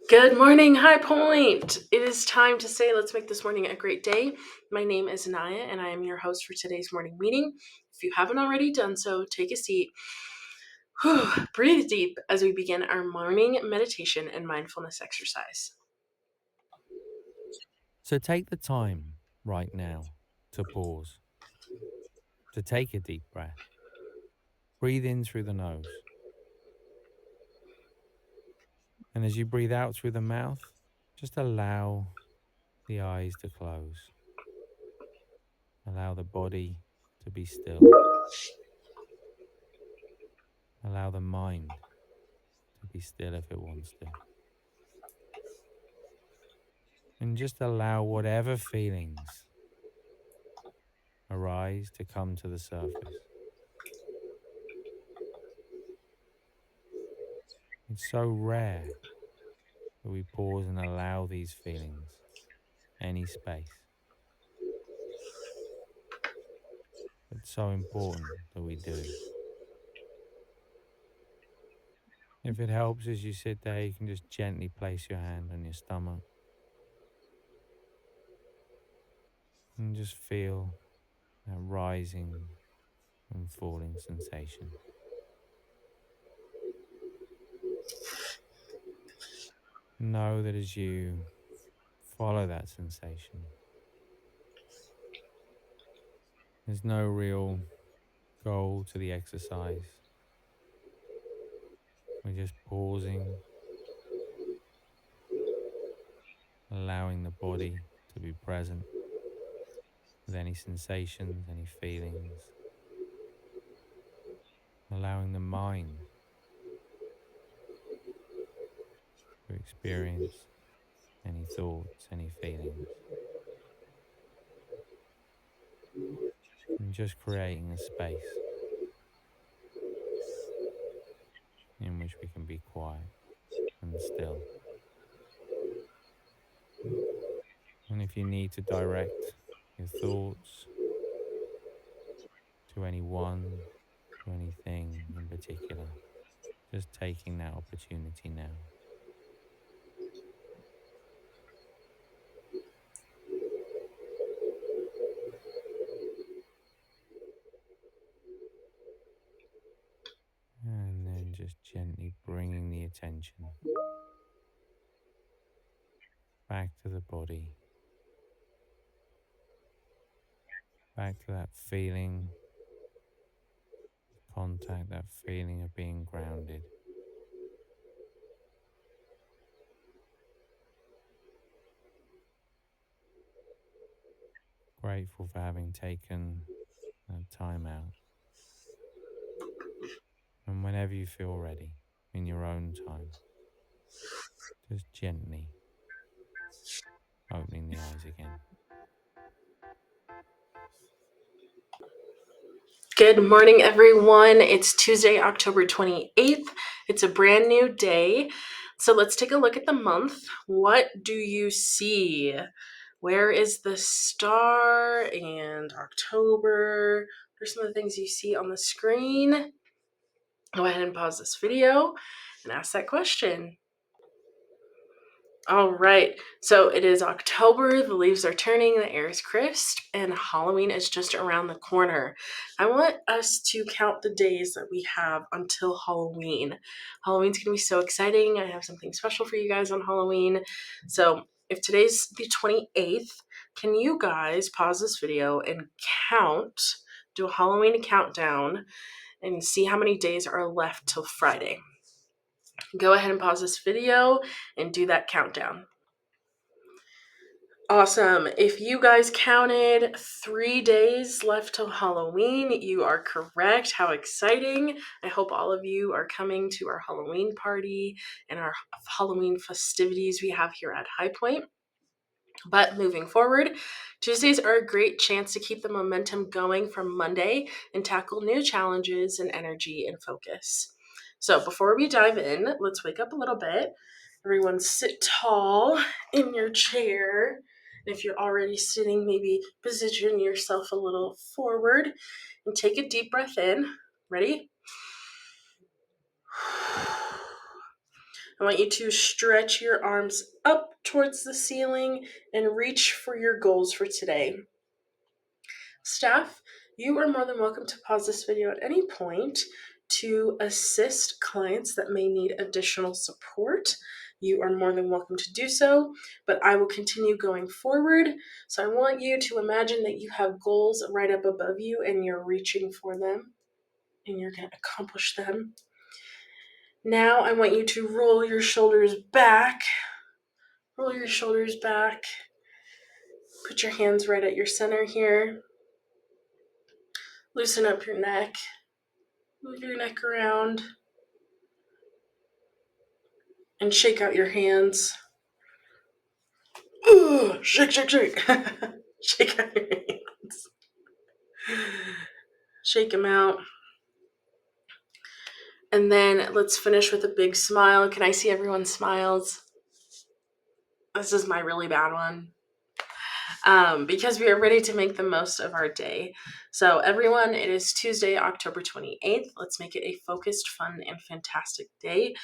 Good morning, High Point. It is time to say, let's make this morning a great day. My name is Naya, and I am your host for today's morning meeting. If you haven't already done so, take a seat. Breathe deep as we begin our morning meditation and mindfulness exercise. So take the time right now to pause, to take a deep breath. Breathe in through the nose. And as you breathe out through the mouth, just allow the eyes to close. Allow the body to be still. Allow the mind to be still if it wants to. And just allow whatever feelings arise to come to the surface. It's so rare that we pause and allow these feelings any space. It's so important that we do. If it helps as you sit there, you can just gently place your hand on your stomach and just feel that rising and falling sensation. Know that as you follow that sensation, there's no real goal to the exercise. We're just pausing, allowing the body to be present with any sensations, any feelings, allowing the mind to experience any thoughts, any feelings, and just creating a space in which we can be quiet and still. And if you need to direct your thoughts to anyone, to anything in particular, just taking that opportunity now. And then just gently bringing the attention back to the body, back to that feeling of contact, that feeling of being grounded. Grateful for having taken that time out. And whenever you feel ready, in your own time, just gently opening the eyes again. Good morning, everyone. It's Tuesday, October 28th. It's a brand new day. So let's take a look at the month. What do you see? Where is the star and October? What are some of the things you see on the screen? Go ahead and pause this video and ask that question. All right, so it is October, the leaves are turning, the air is crisp, and Halloween is just around the corner. I want us to count the days that we have until Halloween. Halloween's gonna be so exciting. I have something special for you guys on Halloween. So if today's the 28th, can you guys pause this video and count, do a Halloween countdown, and see how many days are left till Friday? Go ahead and pause this video and do that countdown. Awesome. If you guys counted 3 days left till Halloween, you are correct. How exciting. I hope all of you are coming to our Halloween party and our Halloween festivities we have here at High Point. But moving forward, Tuesdays are a great chance to keep the momentum going from Monday and tackle new challenges and energy and focus. So before we dive in, let's wake up a little bit. Everyone sit tall in your chair. If you're already sitting, maybe position yourself a little forward and take a deep breath in. Ready? I want you to stretch your arms up towards the ceiling and reach for your goals for today. Staff, you are more than welcome to pause this video at any point to assist clients that may need additional support. You are more than welcome to do so, but I will continue going forward. So I want you to imagine that you have goals right up above you and you're reaching for them and you're going to accomplish them. Now I want you to roll your shoulders back. Roll your shoulders back. Put your hands right at your center here. Loosen up your neck. Move your neck around. And shake out your hands. Ooh, shake, shake, shake. Shake out your hands. Shake them out. And then let's finish with a big smile. Can I see everyone's smiles? This is my really bad one. Because we are ready to make the most of our day. So everyone, it is Tuesday, October 28th. Let's make it a focused, fun, and fantastic day.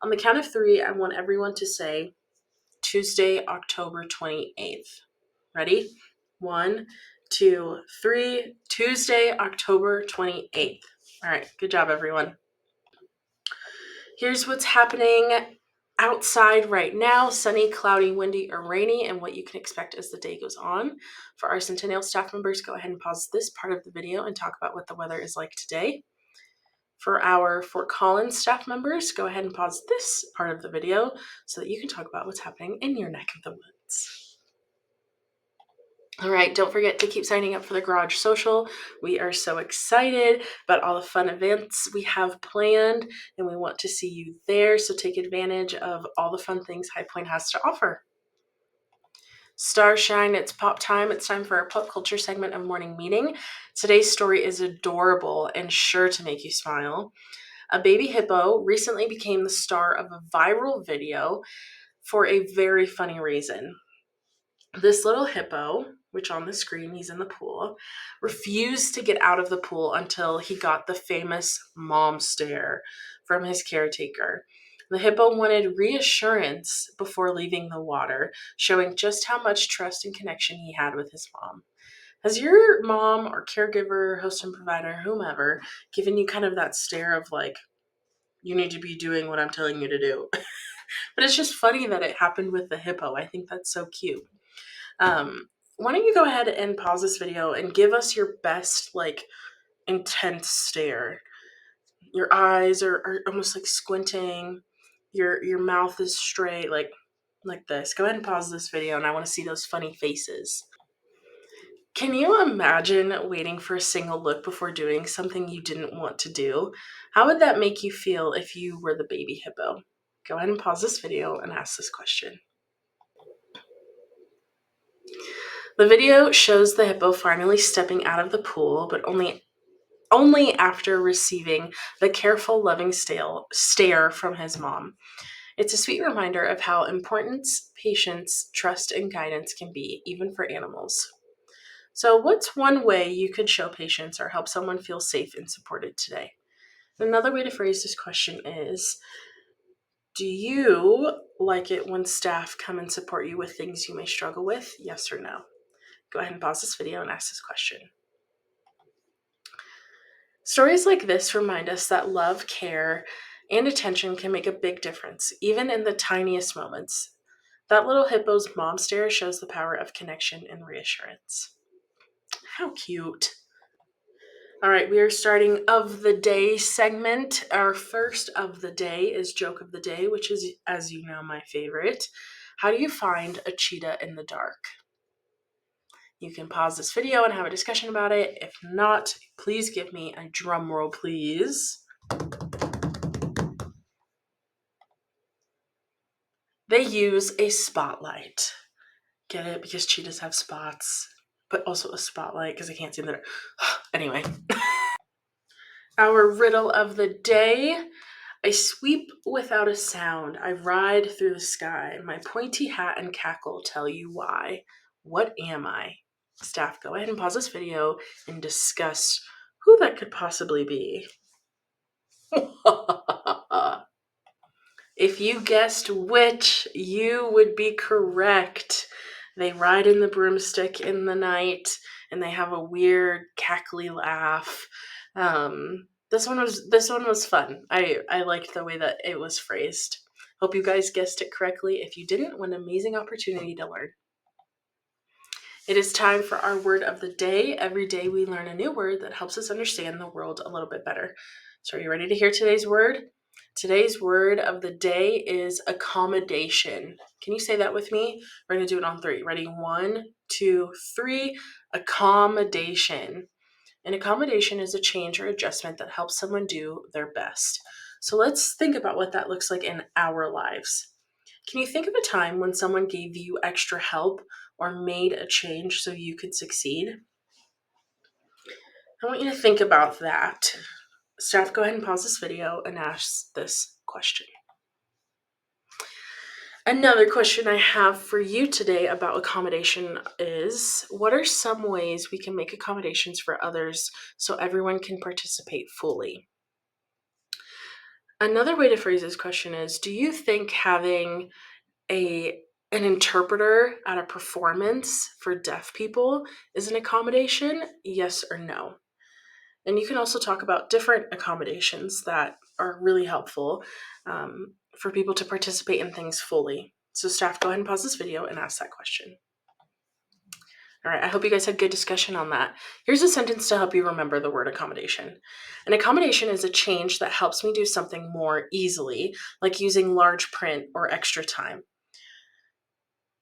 On the count of 3, I want everyone to say Tuesday, October 28th. Ready? 1, 2, 3. Tuesday, October 28th. All right, good job, everyone. Here's what's happening outside right now: sunny, cloudy, windy, or rainy, and what you can expect as the day goes on. For our Centennial staff members, go ahead and pause this part of the video and talk about what the weather is like today. For our Fort Collins staff members, go ahead and pause this part of the video so that you can talk about what's happening in your neck of the woods. All right, don't forget to keep signing up for the Garage Social. We are so excited about all the fun events we have planned, and we want to see you there, so take advantage of all the fun things High Point has to offer. Starshine, it's pop time. It's time for our pop culture segment of Morning Meeting. Today's story is adorable and sure to make you smile. A baby hippo recently became the star of a viral video for a very funny reason. This little hippo, which on the screen he's in the pool, refused to get out of the pool until he got the famous mom stare from his caretaker. The hippo wanted reassurance before leaving the water, showing just how much trust and connection he had with his mom. Has your mom or caregiver, host and provider, whomever, given you kind of that stare of like, you need to be doing what I'm telling you to do? But it's just funny that it happened with the hippo. I think that's so cute. Why don't you go ahead and pause this video and give us your best, like, intense stare. Your eyes are almost like squinting. Your mouth is straight, like this. Go ahead and pause this video, and I want to see those funny faces. Can you imagine waiting for a single look before doing something you didn't want to do? How would that make you feel if you were the baby hippo? Go ahead and pause this video and ask this question. The video shows the hippo finally stepping out of the pool, but only after receiving the careful, loving stare from his mom. It's a sweet reminder of how important patience, trust, and guidance can be, even for animals. So, what's one way you could show patience or help someone feel safe and supported today? Another way to phrase this question is, do you like it when staff come and support you with things you may struggle with? Yes or no? Go ahead and pause this video and ask this question. Stories like this remind us that love, care, and attention can make a big difference, even in the tiniest moments. That little hippo's mom stare shows the power of connection and reassurance. How cute. All right, we are starting of the day segment. Our first of the day is joke of the day, which is, as you know, my favorite. How do you find a cheetah in the dark? You can pause this video and have a discussion about it. If not, please give me a drum roll, please. They use a spotlight. Get it? Because cheetahs have spots, but also a spotlight because I can't see them. Anyway. Our riddle of the day. I sweep without a sound. I ride through the sky. My pointy hat and cackle tell you why. What am I? Staff, go ahead and pause this video and discuss who that could possibly be. If you guessed which, you would be correct. They ride in the broomstick in the night and they have a weird cackly laugh. This one was fun. I liked the way that it was phrased. Hope you guys guessed it correctly. If you didn't, what an amazing opportunity to learn. It is time for our word of the day. Every day we learn a new word that helps us understand the world a little bit better. So are you ready to hear today's word? Today's word of the day is accommodation. Can you say that with me? We're going to do it on 3. Ready? 1, 2, 3. Accommodation. An accommodation is a change or adjustment that helps someone do their best. So let's think about what that looks like in our lives. Can you think of a time when someone gave you extra help or made a change so you could succeed? I want you to think about that. Staff, go ahead and pause this video and ask this question. Another question I have for you today about accommodation is, what are some ways we can make accommodations for others so everyone can participate fully? Another way to phrase this question is, do you think having an interpreter at a performance for deaf people is an accommodation? Yes or no? And you can also talk about different accommodations that are really helpful for people to participate in things fully. So staff, go ahead and pause this video and ask that question. All right, I hope you guys had good discussion on that. Here's a sentence to help you remember the word accommodation. An accommodation is a change that helps me do something more easily, like using large print or extra time.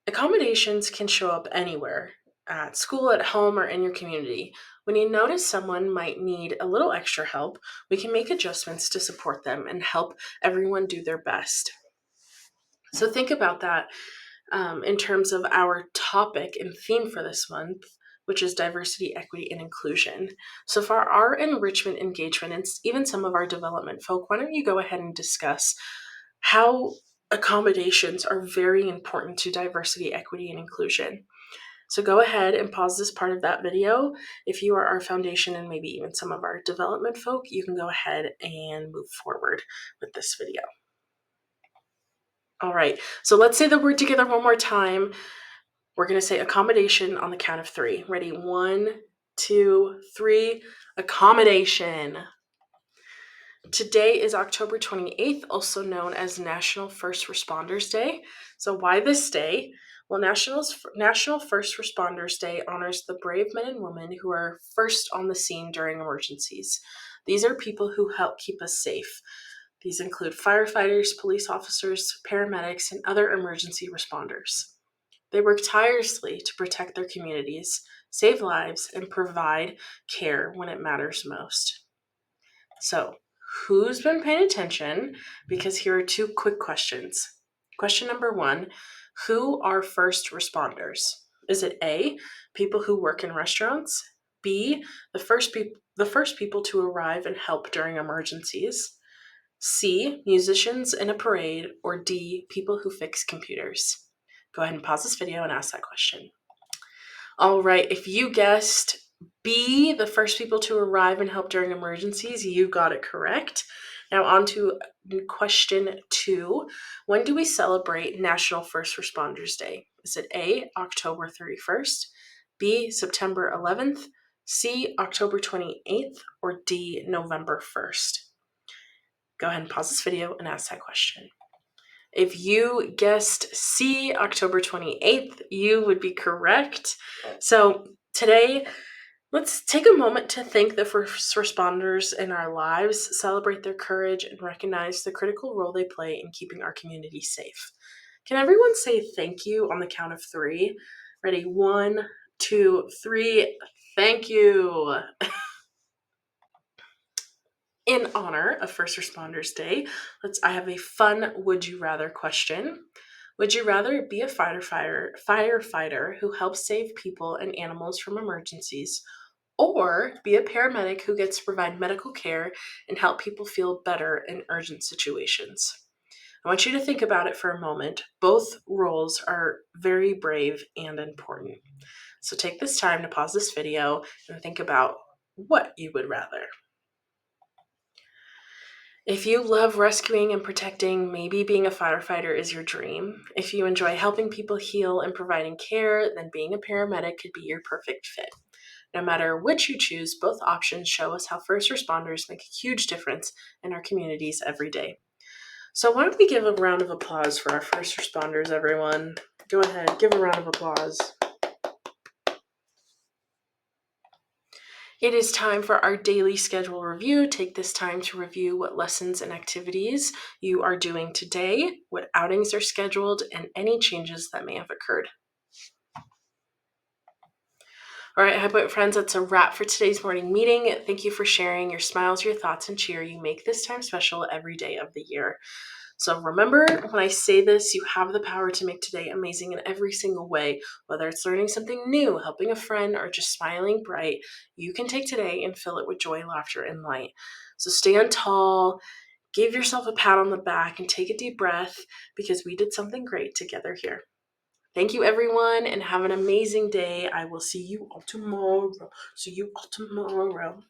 Accommodations can show up anywhere, at school, at home, or in your community. When you notice someone might need a little extra help, we can make adjustments to support them and help everyone do their best. So think about that in terms of our topic and theme for this month, which is diversity, equity, and inclusion. So for our enrichment engagement and even some of our development folk, why don't you go ahead and discuss how accommodations are very important to diversity, equity, and inclusion. So go ahead and pause this part of that video. If you are our foundation and maybe even some of our development folk, you can go ahead and move forward with this video. All right, so let's say the word together one more time. We're going to say accommodation on the count of 3. Ready? 1, 2, 3. Accommodation. Today is October 28th, also known as National First Responders Day. So why this day? Well, National First Responders Day honors the brave men and women who are first on the scene during emergencies. These are people who help keep us safe. These include firefighters, police officers, paramedics, and other emergency responders. They work tirelessly to protect their communities, save lives, and provide care when it matters most. So, who's been paying attention? Because here are 2 quick questions. Question number 1, who are first responders? Is it A, people who work in restaurants? B, the first people to arrive and help during emergencies? C, musicians in a parade? Or D, people who fix computers? Go ahead and pause this video and ask that question. All right, if you guessed B, the first people to arrive and help during emergencies, you got it correct. Now on to question 2. When do we celebrate National First Responders Day? Is it A, October 31st, B, September 11th, C, October 28th, or D, November 1st? Go ahead and pause this video and ask that question. If you guessed C, October 28th, you would be correct. So today, let's take a moment to thank the first responders in our lives, celebrate their courage, and recognize the critical role they play in keeping our community safe. Can everyone say thank you on the count of 3? Ready? 1, 2, 3. Thank you. In honor of First Responders Day, I have a fun would you rather question. Would you rather be a firefighter who helps save people and animals from emergencies, or be a paramedic who gets to provide medical care and help people feel better in urgent situations? I want you to think about it for a moment. Both roles are very brave and important. So take this time to pause this video and think about what you would rather. If you love rescuing and protecting, maybe being a firefighter is your dream. If you enjoy helping people heal and providing care, then being a paramedic could be your perfect fit. No matter which you choose, both options show us how first responders make a huge difference in our communities every day. So, why don't we give a round of applause for our first responders, everyone? Go ahead, give a round of applause. It is time for our daily schedule review. Take this time to review what lessons and activities you are doing today, what outings are scheduled, and any changes that may have occurred. All right, Highpoint friends, that's a wrap for today's morning meeting. Thank you for sharing your smiles, your thoughts, and cheer. You make this time special every day of the year. So remember, when I say this, you have the power to make today amazing in every single way, whether it's learning something new, helping a friend, or just smiling bright. You can take today and fill it with joy, laughter, and light. So stand tall, give yourself a pat on the back, and take a deep breath because we did something great together here. Thank you, everyone, and have an amazing day. I will see you all tomorrow. See you all tomorrow.